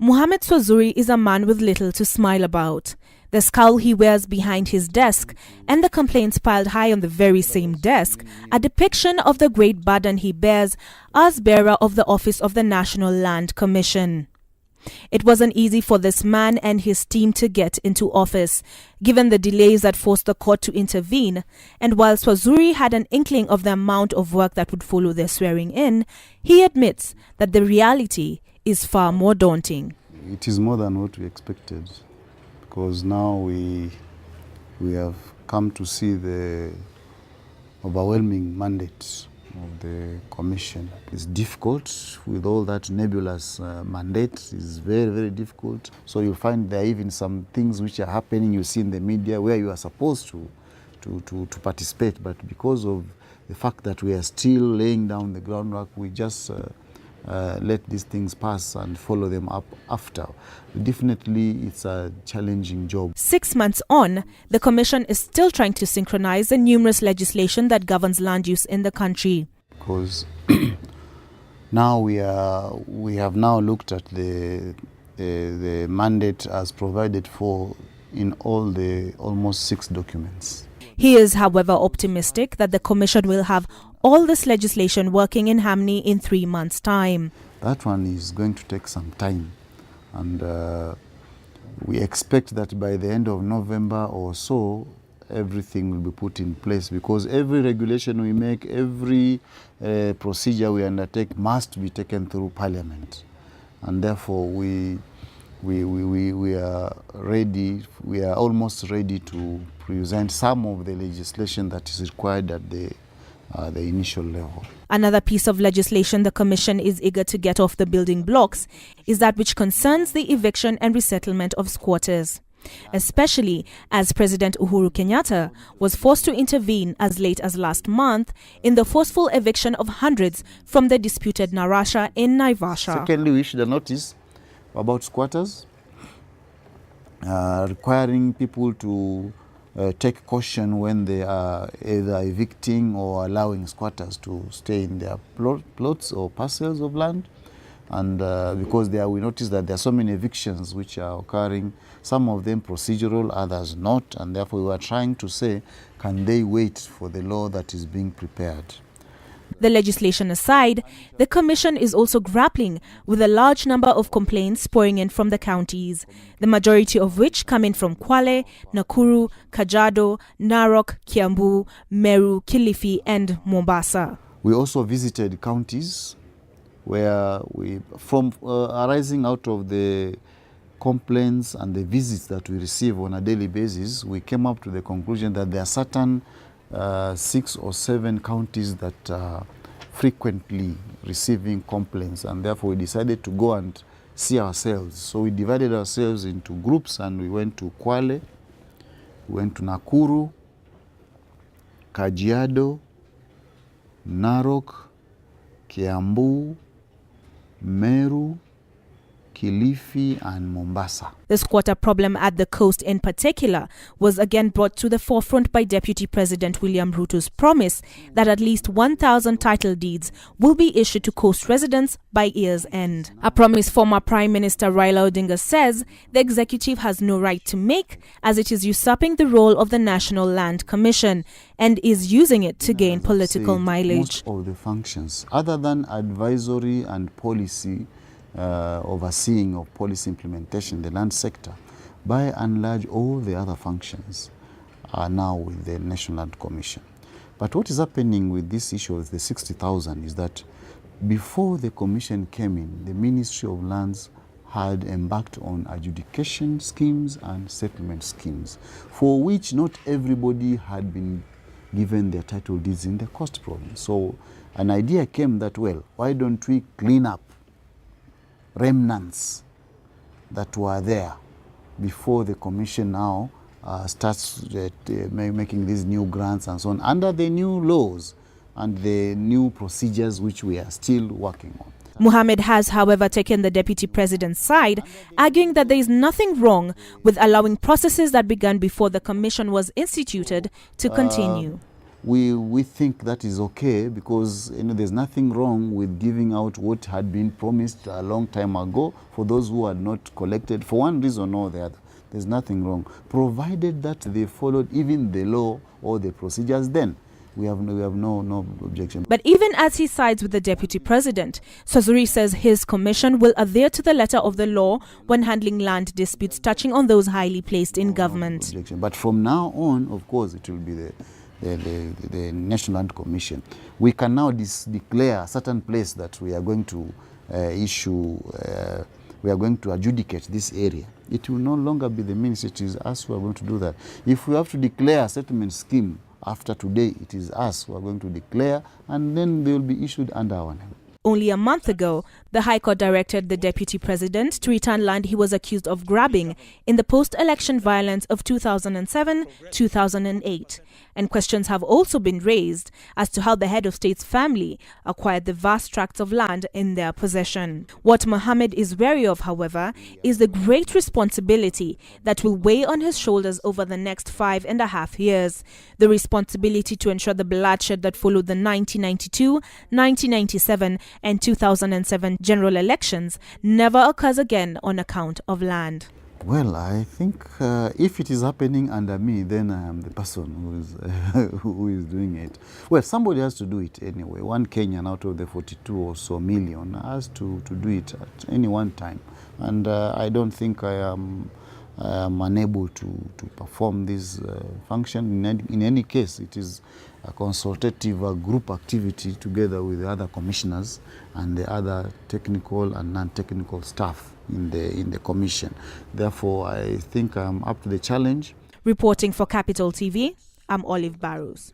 Mohammed Swazuri is a man with little to smile about. The scowl he wears behind his desk and the complaints piled high on the very same desk, a depiction of the great burden he bears as bearer of the office of the National Land Commission. It wasn't easy for this man and his team to get into office, given the delays that forced the court to intervene, and while Swazuri had an inkling of the amount of work that would follow their swearing in, he admits that the reality is far more daunting. It is more than what we expected, because now we have come to see the overwhelming mandate of the commission. It's difficult with all that nebulous mandate. It's very, very difficult. So you'll find there are even some things which are happening, you see in the media, where you are supposed to participate, but because of the fact that we are still laying down the groundwork, we just let these things pass and follow them up after. Definitely, it's a challenging job. 6 months on, the Commission is still trying to synchronize the numerous legislation that governs land use in the country. Because now we have now looked at the mandate as provided for in all the almost 6 documents. He is, however, optimistic that the Commission will have all this legislation working in harmony in 3 months' time. That one is going to take some time, and we expect that by the end of November or so, everything will be put in place, because every regulation we make, every procedure we undertake must be taken through Parliament, and therefore we are ready. We are almost ready to present some of the legislation that is required at the initial level. Another piece of legislation the Commission is eager to get off the building blocks is that which concerns the eviction and resettlement of squatters, especially as President Uhuru Kenyatta was forced to intervene as late as last month in the forceful eviction of hundreds from the disputed Narasha in Naivasha. Secondly, we issued a notice about squatters, requiring people to take caution when they are either evicting or allowing squatters to stay in their plots or parcels of land. And because we notice that there are so many evictions which are occurring, some of them procedural, others not, and therefore we are trying to say, can they wait for the law that is being prepared? The legislation aside, the Commission is also grappling with a large number of complaints pouring in from the counties, the majority of which come in from Kwale, Nakuru, Kajiado, Narok, Kiambu, Meru, Kilifi and Mombasa. We also visited counties where arising out of the complaints and the visits that we receive on a daily basis, we came up to the conclusion that there are certain 6 or 7 counties that are frequently receiving complaints, and therefore we decided to go and see ourselves. So we divided ourselves into groups and we went to Kwale, we went to Nakuru, Kajiado, Narok, Kiambu, Meru, Kilifi and Mombasa. The squatter problem at the coast in particular was again brought to the forefront by Deputy President William Ruto's promise that at least 1,000 title deeds will be issued to coast residents by year's end. A promise former Prime Minister Raila Odinga says the executive has no right to make, as it is usurping the role of the National Land Commission and is using it to gain political mileage. Most of the functions, other than advisory and policy overseeing of policy implementation in the land sector, by and large all the other functions are now with the National Land Commission. But what is happening with this issue of the 60,000 is that before the commission came in, the Ministry of Lands had embarked on adjudication schemes and settlement schemes, for which not everybody had been given their title deeds in the coast province. So an idea came that, well, why don't we clean up remnants that were there before the commission now starts making these new grants and so on under the new laws and the new procedures which we are still working on. Mohammed has, however, taken the Deputy President's side, arguing that there is nothing wrong with allowing processes that began before the commission was instituted to continue. we think that is okay, because there's nothing wrong with giving out what had been promised a long time ago for those who had not collected for one reason or the other. There's nothing wrong, provided that they followed even the law or the procedures. Then we have no objection. But even as he sides with the deputy president, Swazuri says his commission will adhere to the letter of the law when handling land disputes touching on those highly placed in government. Objection. But from now on, of course, it will be the National Land Commission. We can now declare a certain place that we are going to we are going to adjudicate this area. It will no longer be the ministry, it is us who are going to do that. If we have to declare a settlement scheme after today, it is us who are going to declare, and then they will be issued under our name. Only a month ago, the High Court directed the deputy president to return land he was accused of grabbing in the post-election violence of 2007-2008. And questions have also been raised as to how the head of state's family acquired the vast tracts of land in their possession. What Mohammed is wary of, however, is the great responsibility that will weigh on his shoulders over the next 5.5 years. The responsibility to ensure the bloodshed that followed the 1992, 1997 and 2007 general elections never occurs again on account of land. Well, I think if it is happening under me, then I am the person who is doing it. Well, somebody has to do it anyway. One Kenyan out of the 42 or so million has to do it at any one time. And I don't think I am unable to perform this function. In any case, it is a consultative group activity together with the other commissioners and the other technical and non-technical staff in the commission. Therefore, I think I'm up to the challenge. Reporting for Capital TV, I'm Olive Barrows.